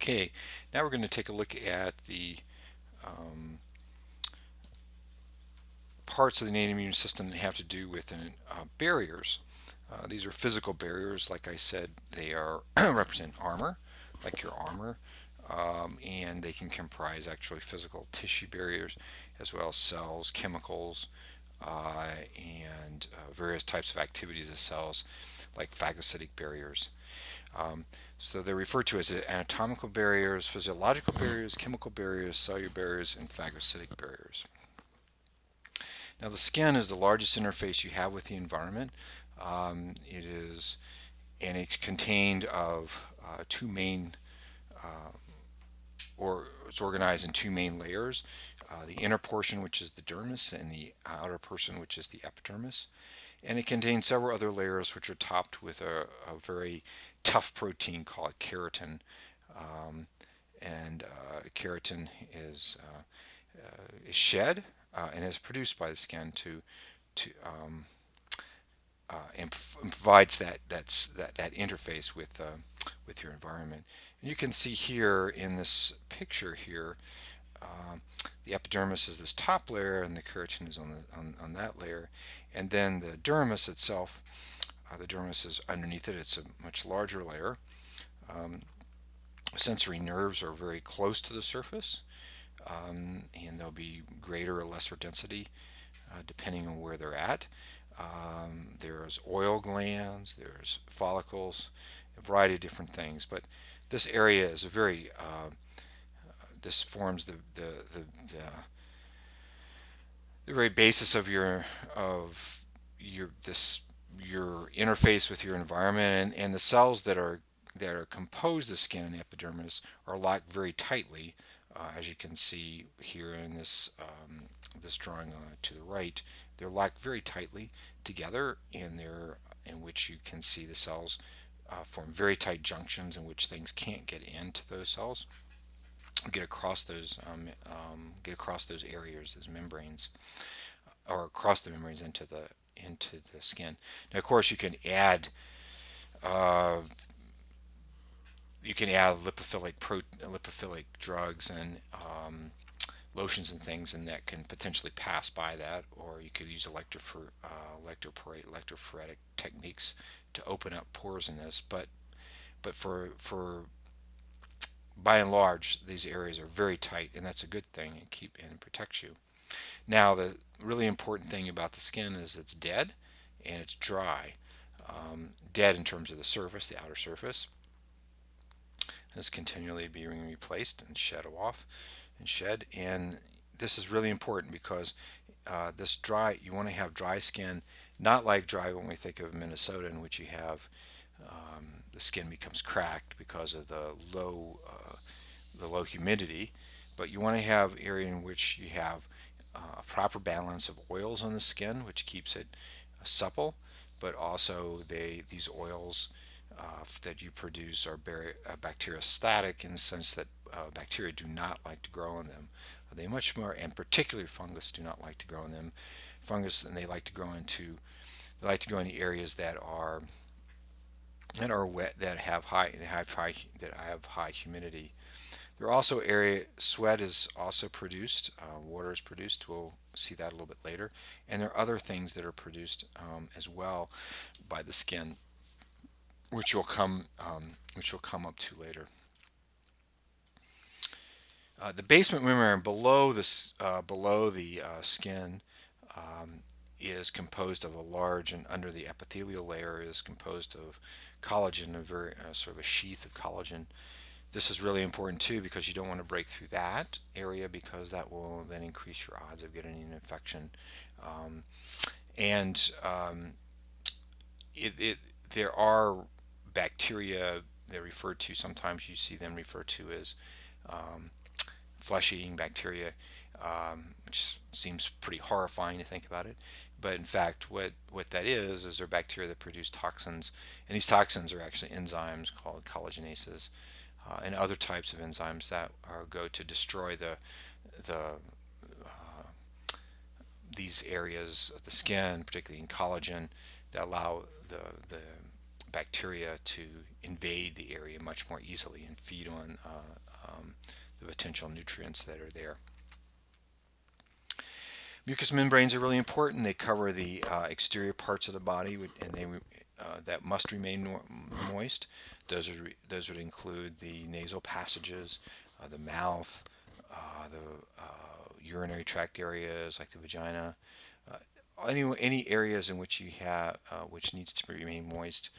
Okay, now we're going to take a look at the um, parts of the innate immune system that have to do with barriers. These are physical barriers. Like I said, they are represent armor, like your armor, and they can comprise actually physical tissue barriers as well as cells, chemicals, and various types of activities of cells, like phagocytic barriers. Um, so they're referred to as anatomical barriers, physiological barriers, chemical barriers, cellular barriers, and phagocytic barriers. Now, the skin is the largest interface you have with the environment. It is, and it's contained of two main, or it's organized in two main layers: the inner portion, which is the dermis, and the outer portion, which is the epidermis. And it contains several other layers, which are topped with a very tough protein called keratin. Um, and keratin is shed and is produced by the skin and provides that interface with your environment. And you can see here in this picture here, um, the epidermis is this top layer, and the keratin is on that layer, and then the dermis itself. The dermis is underneath it. It's a much larger layer. Um, Sensory nerves are very close to the surface, and there'll be greater or lesser density depending on where they're at. There's oil glands, there's follicles, a variety of different things. But this area is a very this forms the very basis of your interface with your environment, and the cells that are composed of skin and epidermis are locked very tightly, as you can see here in this drawing to the right. They're locked very tightly together, in which you can see the cells form very tight junctions in which things can't get into those cells, get across those areas, those membranes, or across the membranes into the skin. Now, of course, uh, you can add lipophilic drugs and lotions and things, and that can potentially pass by that. Or you could use electrophoretic techniques to open up pores in this. But for by and large, these areas are very tight, and that's a good thing, and protects you. Now, the really important thing about the skin is it's dead and it's dry. Dead in terms of the surface, the outer surface, and it's continually being replaced and shed off and shed. And this is really important because you want to have dry skin, not like dry when we think of Minnesota, in which you have the skin becomes cracked because of the low humidity, but you want to have area in which you have a proper balance of oils on the skin, which keeps it supple, but also these oils that you produce are bacteriostatic, in the sense that bacteria do not like to grow in them. They much more, and particularly fungus, do not like to grow in them. Fungus, and they like to grow into areas that are wet, that have high humidity. There are also sweat is also produced, water is produced. We'll see that a little bit later, and there are other things that are produced as well by the skin, which will come up to later. The basement membrane below the skin is composed of a large, and under the epithelial layer is composed of collagen, a very sort of a sheath of collagen. This is really important too, because you don't want to break through that area, because that will then increase your odds of getting an infection. Um, and there are bacteria they're referred to. Sometimes you see them referred to as um, flesh-eating bacteria, which seems pretty horrifying to think about it. But in fact, what that is they're bacteria that produce toxins, and these toxins are actually enzymes called collagenases, and other types of enzymes that go to destroy the these areas of the skin, particularly in collagen, that allow the bacteria to invade the area much more easily and feed on the potential nutrients that are there. Mucous membranes are really important. They cover the exterior parts of the body, and they that must remain moist. Those would include the nasal passages, the mouth, the urinary tract areas like the vagina, uh, any areas in which you have which needs to remain moist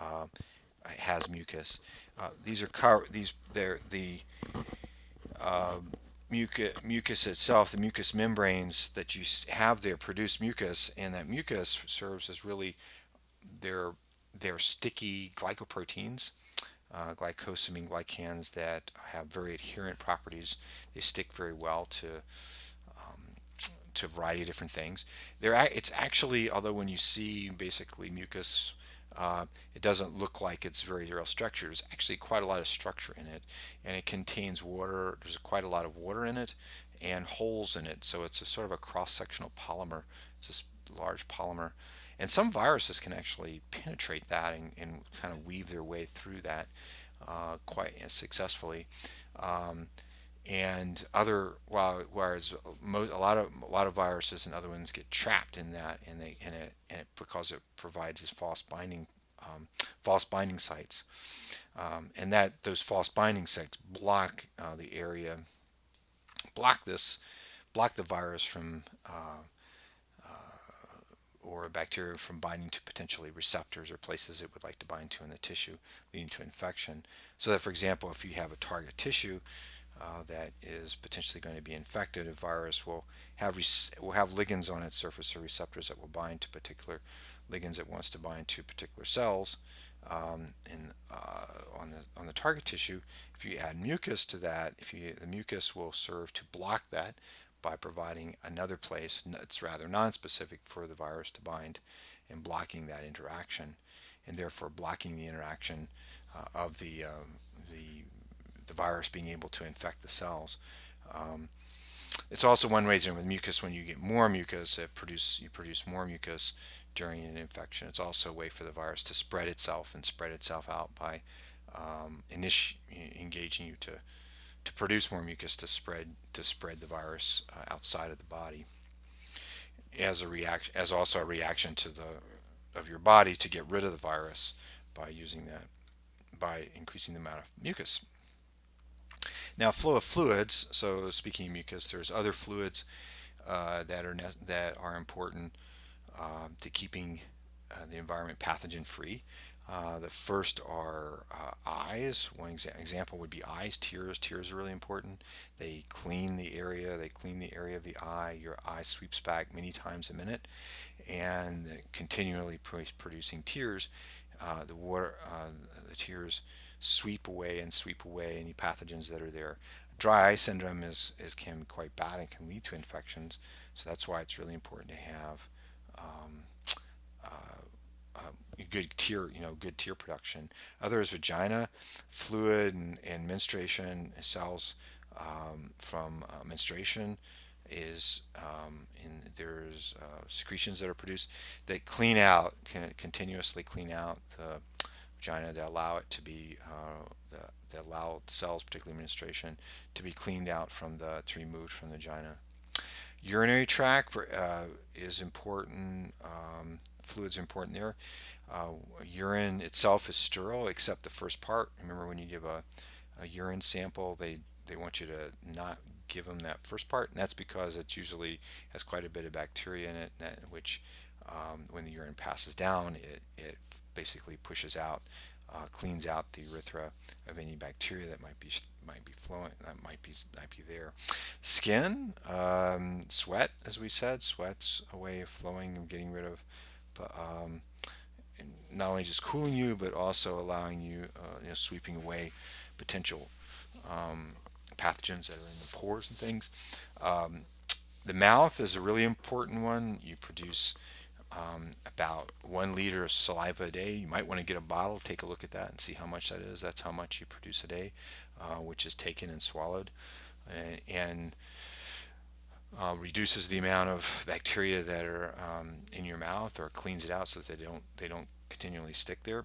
uh, has mucus. These are these they're the mucus itself, the mucous membranes that you have there produce mucus, and that mucus serves as really their sticky glycoproteins, glycosamine glycans that have very adherent properties. They stick very well to a variety of different things. It's actually, although when you see basically mucus, it doesn't look like it's very real structure. There's actually quite a lot of structure in it, and it contains water. There's quite a lot of water in it and holes in it. So it's a sort of a cross-sectional polymer. It's this large polymer. And some viruses can actually penetrate that and kind of weave their way through that quite successfully. Um, and other whereas a lot of viruses and other ones get trapped in that, and it because it provides these false binding sites, and that those false binding sites block the area, block this block the virus from or a bacteria from binding to potentially receptors or places it would like to bind to in the tissue, leading to infection. So that, for example, if you have a target tissue that is potentially going to be infected, a virus will have ligands on its surface or receptors that will bind to particular ligands it wants to bind to particular cells. And on the target tissue, if you add mucus to that, the mucus will serve to block that by providing another place that's rather non-specific for the virus to bind, and blocking that interaction, and therefore blocking the interaction of the virus being able to infect the cells. Um, it's also one reason with mucus, when you get more mucus, you produce more mucus during an infection. It's also a way for the virus to spread itself and spread itself out by engaging you to produce more mucus to spread the virus outside of the body, as a reaction, as also a reaction to the of your body to get rid of the virus by using that, by increasing the amount of mucus. Now, flow of fluids. So speaking of mucus, there's other fluids that are important to keeping the environment pathogen free. The first are eyes. One example would be eyes. Tears. Tears are really important. They clean the area. They clean the area of the eye. Your eye sweeps back many times a minute, and continually producing tears. The tears sweep away any pathogens that are there. Dry eye syndrome can be quite bad and can lead to infections. So that's why it's really important to have um, good tear production. Others, vagina, fluid and menstruation cells from menstruation is there's secretions that are produced that continuously clean out the vagina, that allow it to be that allow cells, particularly menstruation, to be cleaned out to be removed from the vagina. Urinary tract is important. Fluids are important there. Urine itself is sterile except the first part. Remember, when you give a urine sample, they want you to not give them that first part, and that's because it usually has quite a bit of bacteria in it, which when the urine passes down, it basically pushes out, cleans out the urethra of any bacteria that might be flowing, that might be there. Skin, sweat, as we said, sweat's a way of flowing and getting rid of, not only just cooling you, but also allowing you, sweeping away potential pathogens that are in the pores and things. Um, the mouth is a really important one. You produce about 1 liter of saliva a day. You might want to get a bottle, take a look at that, and see how much that is. That's how much you produce a day, which is taken and swallowed, and reduces the amount of bacteria that are in your mouth, or cleans it out so that they don't continually stick there.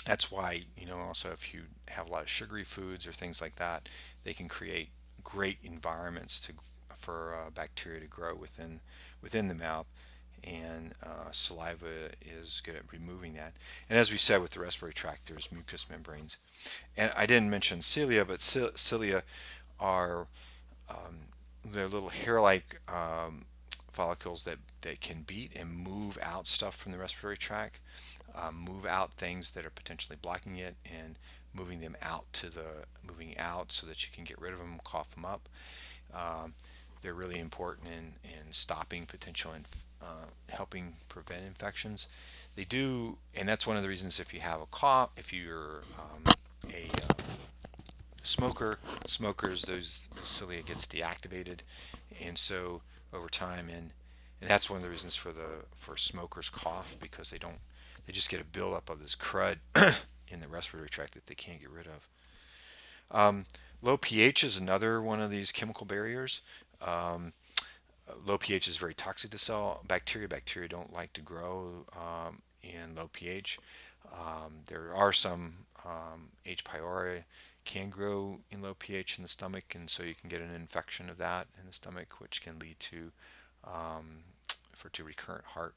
That's why, also if you have a lot of sugary foods or things like that, they can create great environments for bacteria to grow within the mouth, and saliva is good at removing that. And as we said with the respiratory tract, there's mucous membranes. And I didn't mention cilia, but cilia are they're little hair-like follicles that can beat and move out stuff from the respiratory tract, move out things that are potentially blocking it, and moving out so that you can get rid of them, cough them up. Um, they're really important in stopping potential and helping prevent infections. They do, and that's one of the reasons if you have a cough, if you're a smoker, smokers, those cilia gets deactivated, and so over time, and that's one of the reasons for smokers cough, because they just get a buildup of this crud in the respiratory tract that they can't get rid of. Um, Low pH is another one of these chemical barriers. Um, Low pH is very toxic to cell bacteria. Bacteria don't like to grow in low pH. There are some H. pylori can grow in low pH in the stomach, and so you can get an infection of that in the stomach, which can lead to referred to recurrent heart,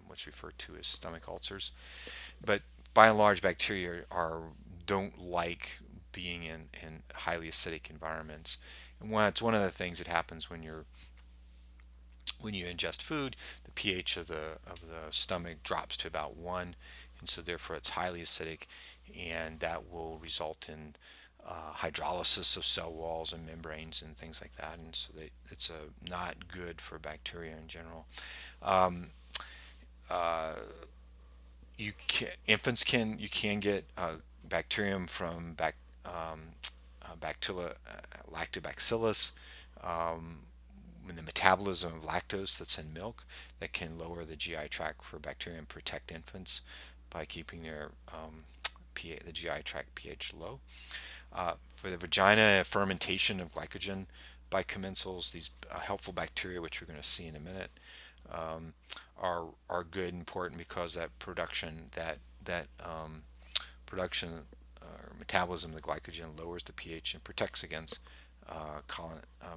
what's referred to as stomach ulcers. But by and large, bacteria are don't like being in highly acidic environments. And it's one of the things that happens when you ingest food, the pH of the stomach drops to about 1, and so therefore it's highly acidic, and that will result in hydrolysis of cell walls and membranes and things like that, and so it's not good for bacteria in general. Um, uh, infants you can get bacterium from bacteria lactobacillus, um, in the metabolism of lactose that's in milk, that can lower the GI tract for bacteria and protect infants by keeping their the GI tract pH low. For the vagina, fermentation of glycogen by commensals, these helpful bacteria, which we're going to see in a minute, um, are good and important because that production or metabolism of the glycogen lowers the pH and protects against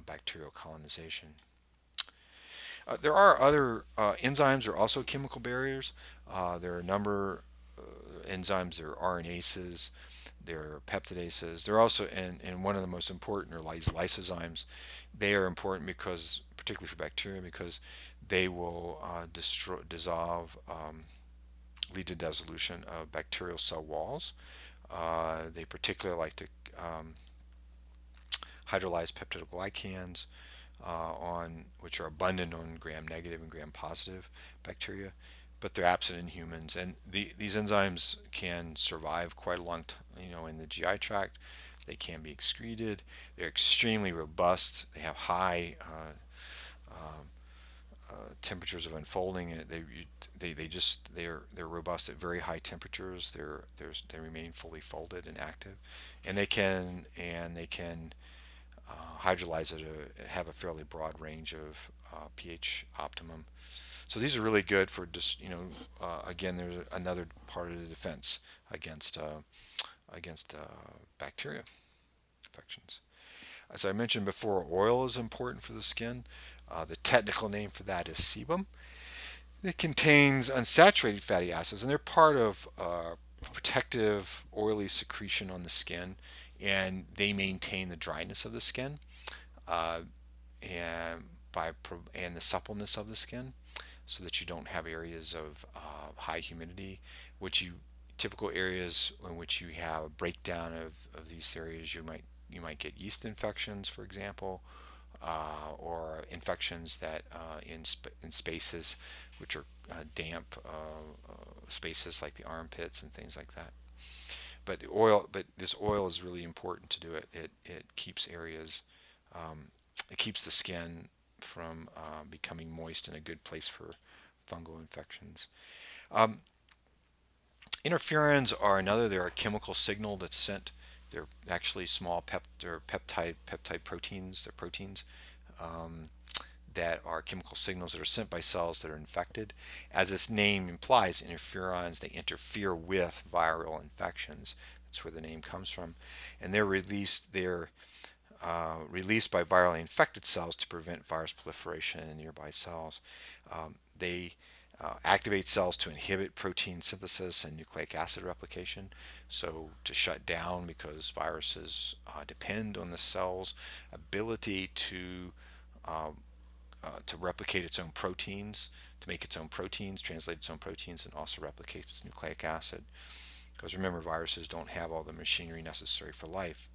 bacterial colonization. There are other enzymes are also chemical barriers. There are a number enzymes. There are RNases, there are peptidases. They're also, and one of the most important are lysozymes. They are important because, particularly for bacteria, because they will dissolve, lead to dissolution of bacterial cell walls. They particularly like to um, hydrolyze peptidoglycans, on which are abundant on gram-negative and gram-positive bacteria, but they're absent in humans. And these enzymes can survive quite a long time, in the GI tract. They can be excreted. They're extremely robust. They have high um, temperatures of unfolding. They're robust at very high temperatures. They remain fully folded and active, and they can hydrolyze it, have a fairly broad range of pH optimum. So these are really good for just, again, there's another part of the defense against bacteria infections. As I mentioned before, oil is important for the skin. The technical name for that is sebum. It contains unsaturated fatty acids, and they're part of protective oily secretion on the skin, and they maintain the dryness of the skin, uh, and and the suppleness of the skin, so that you don't have areas of high humidity, which typical areas in which you have a breakdown of these areas, you might get yeast infections, for example, or infections that in spaces which are damp spaces like the armpits and things like that. But this oil is really important to do it. It keeps areas, it keeps the skin from becoming moist and a good place for fungal infections. Um, Interferons are another. They're a chemical signal that's sent. They're actually small they're peptide proteins. They're proteins. Um, that are chemical signals that are sent by cells that are infected. As its name implies, interferons, they interfere with viral infections. That's where the name comes from. And they're released by virally infected cells to prevent virus proliferation in nearby cells. They activate cells to inhibit protein synthesis and nucleic acid replication, so to shut down, because viruses depend on the cell's ability uh, to replicate its own proteins, to make its own proteins, translate its own proteins, and also replicate its nucleic acid. Because remember, viruses don't have all the machinery necessary for life.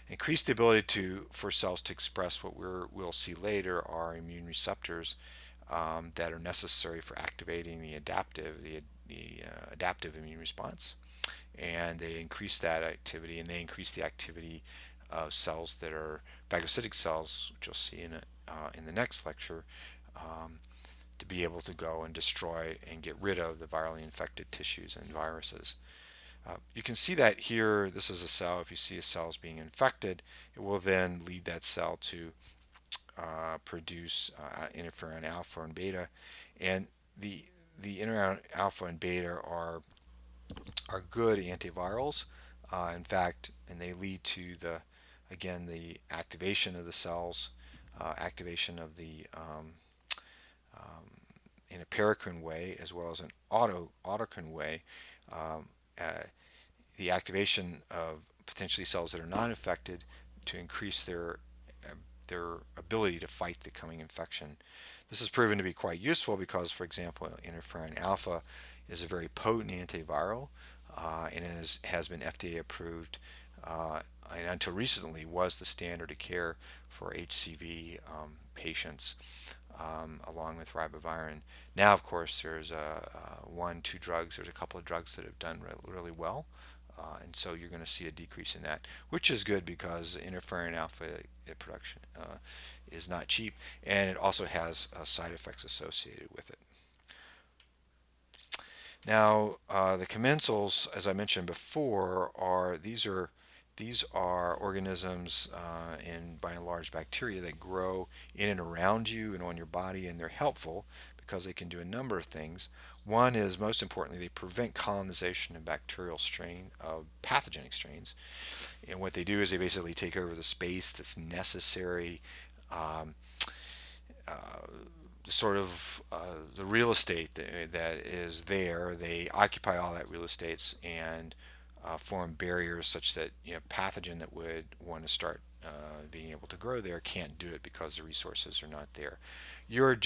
Increase the ability for cells to express what we'll see later are immune receptors that are necessary for activating the adaptive immune response, and they increase that activity, and they increase the activity of cells that are phagocytic cells, which you'll see in the next lecture, um, to be able to go and destroy and get rid of the virally infected tissues and viruses. You can see that here. This is a cell. If you see a cell is being infected, it will then lead that cell to produce interferon alpha and beta, and the interferon alpha and beta are good antivirals. In fact, and they lead to the activation of the cells, activation of the in a paracrine way as well as an autocrine way. Um, uh, the activation of potentially cells that are not infected to increase their ability to fight the coming infection. This has proven to be quite useful because, for example, interferon alpha is a very potent antiviral, and has been FDA approved, and until recently was the standard of care for HCV patients, along with ribavirin. Now, of course, there's two drugs. There's a couple of drugs that have done really well, and so you're going to see a decrease in that, which is good because interferon alpha production is not cheap, and it also has side effects associated with it. Now, the commensals, as I mentioned before, are organisms, and by and large bacteria, that grow in and around you and on your body, and they're helpful because they can do a number of things. One is, most importantly, they prevent colonization of bacterial strain of pathogenic strains, and what they do is they basically take over the space that's necessary, um, uh, sort of the real estate that is there. They occupy all that real estate and form barriers such that pathogen that would want to start being able to grow there can't do it because the resources are not there. You are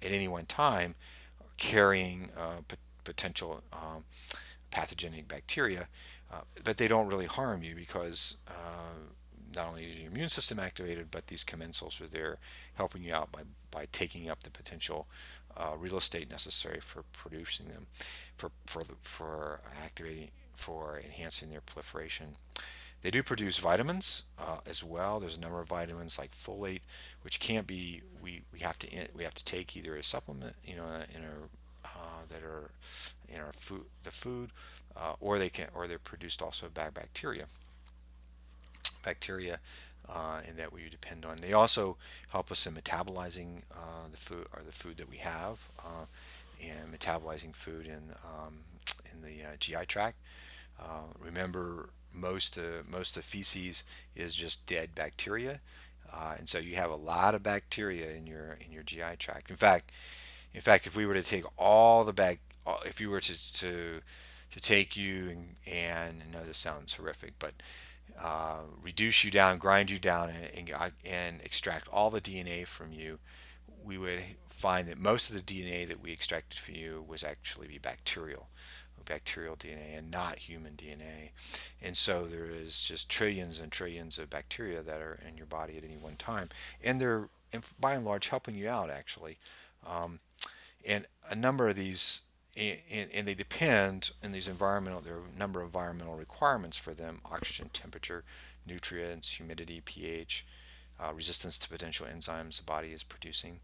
at any one time carrying potential pathogenic bacteria, but they don't really harm you because not only is your immune system activated, but these commensals are there helping you out by taking up the potential real estate necessary for producing them, for activating, for enhancing their proliferation. They do produce vitamins as well. There's a number of vitamins like folate, which can't be we have to take either a supplement, in our that are in our food, or they're produced also by bacteria, and that we depend on. They also help us in metabolizing the food that we have, and metabolizing food in the GI tract. Remember, most of feces is just dead bacteria, and so you have a lot of bacteria in your GI tract. In fact, if we were to take all the if you were to take you and I know this sounds horrific, but reduce you down, grind you down, and extract all the DNA from you, we would find that most of the DNA that we extracted from you was actually be bacterial DNA and not human DNA. And so there is just trillions and trillions of bacteria that are in your body at any one time, and they're by and large helping you out actually. Um, and a number of these and they depend in these environmental there are a number of environmental requirements for them: oxygen, temperature, nutrients, humidity, pH, resistance to potential enzymes the body is producing.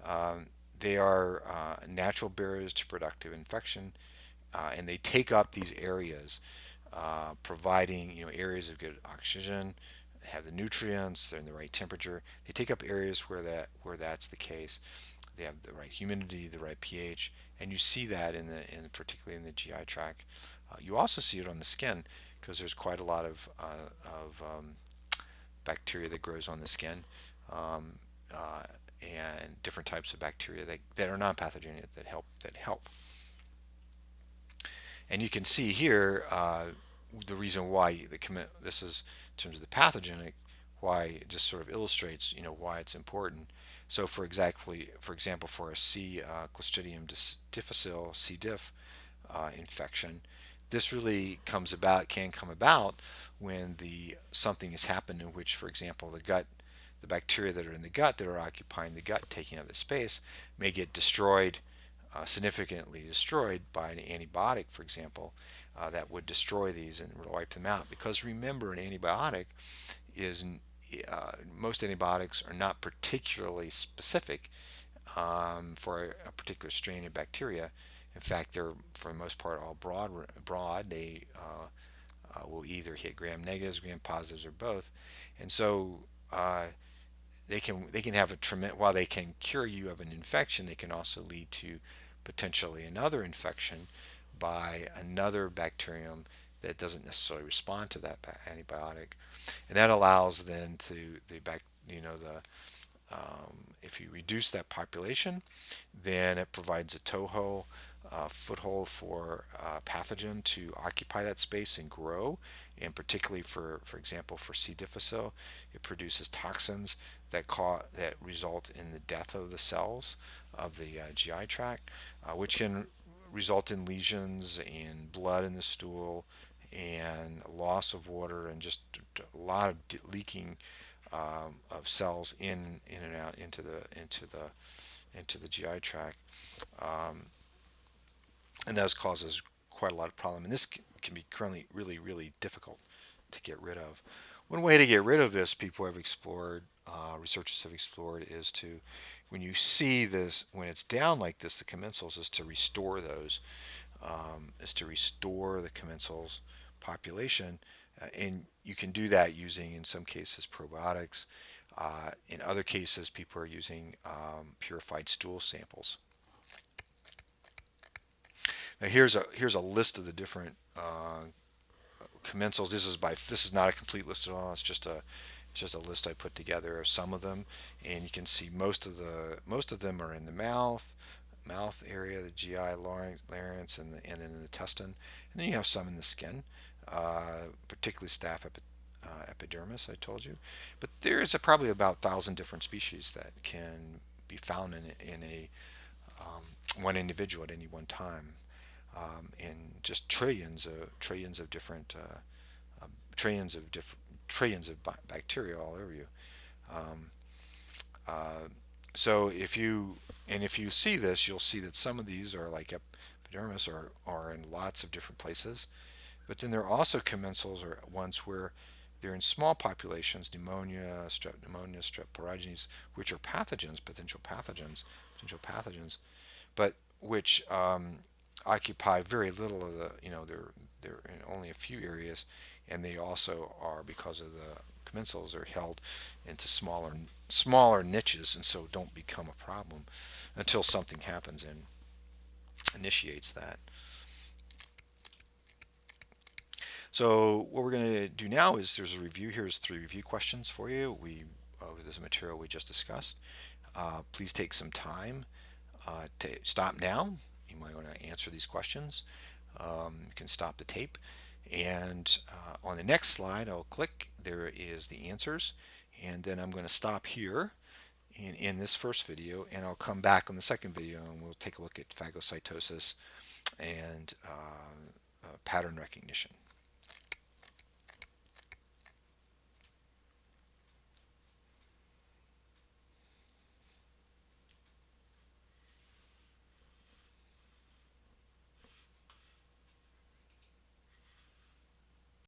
um, they are natural barriers to productive infection, and they take up these areas, providing areas of good oxygen, they have the nutrients, they're in the right temperature. They take up areas where that's the case. They have the right humidity, the right pH, and you see that particularly in the GI tract. You also see it on the skin because there's quite a lot of bacteria that grows on the skin, um, uh, and different types of bacteria that are non-pathogenic that help. And you can see here the reason why this is in terms of the pathogenic, why it just sort of illustrates why it's important. So for example, for a Clostridium difficile, C. diff infection, this really can come about when the something has happened in which, for example, the bacteria that are in the gut that are occupying the gut, taking up the space, may get destroyed, significantly destroyed by an antibiotic, for example, that would destroy these and wipe them out. Because remember, an antibiotic is most antibiotics are not particularly specific for a particular strain of bacteria. In fact, they're for the most part all broad. They will either hit gram negatives, gram positives, or both. And so they can have a tremendous, while they can cure you of an infection, they can also lead to potentially another infection by another bacterium that doesn't necessarily respond to that antibiotic, and that allows then to the back the if you reduce that population, then it provides a toehold, foothold for pathogen to occupy that space and grow. And particularly for example, for C. difficile, it produces toxins that result in the death of the cells of the GI tract, which can result in lesions and blood in the stool and loss of water and just a lot of leaking of cells in and out into the GI tract, and that causes quite a lot of problem. And this can be currently really really difficult to get rid of. One way to get rid of this, people have explored, researchers have explored, is to, when you see this, when it's down like this, the commensals, is to restore those, is to restore the commensals population, and you can do that using, in some cases, probiotics. In other cases, people are using purified stool samples. Now here's a list of the different commensals. This is not a complete list at all. It's just a list I put together of some of them, and you can see most of them are in the mouth area, the GI, larynx, and then the intestine, and then you have some in the skin, particularly epidermis. I told you, but there is probably about 1,000 different species that can be found in a one individual at any one time, and just trillions of different trillions of bacteria all over you. Um, uh, so if you see this, you'll see that some of these are like epidermis are in lots of different places, but then there are also commensals or ones where they're in small populations, pneumonia, strep pyogenes, which are potential pathogens, but which occupy very little of they're in only a few areas, and they also are, because of the commensals, are held into smaller niches, and so don't become a problem until something happens and initiates that. So what we're going to do now is, there's a review. Here's 3 review questions for you. Over this material we just discussed. Please take some time to stop now. You might want to answer these questions. You can stop the tape, and on the next slide I'll click. There is the answers, and then I'm going to stop here in this first video, and I'll come back on the second video, and we'll take a look at phagocytosis and pattern recognition.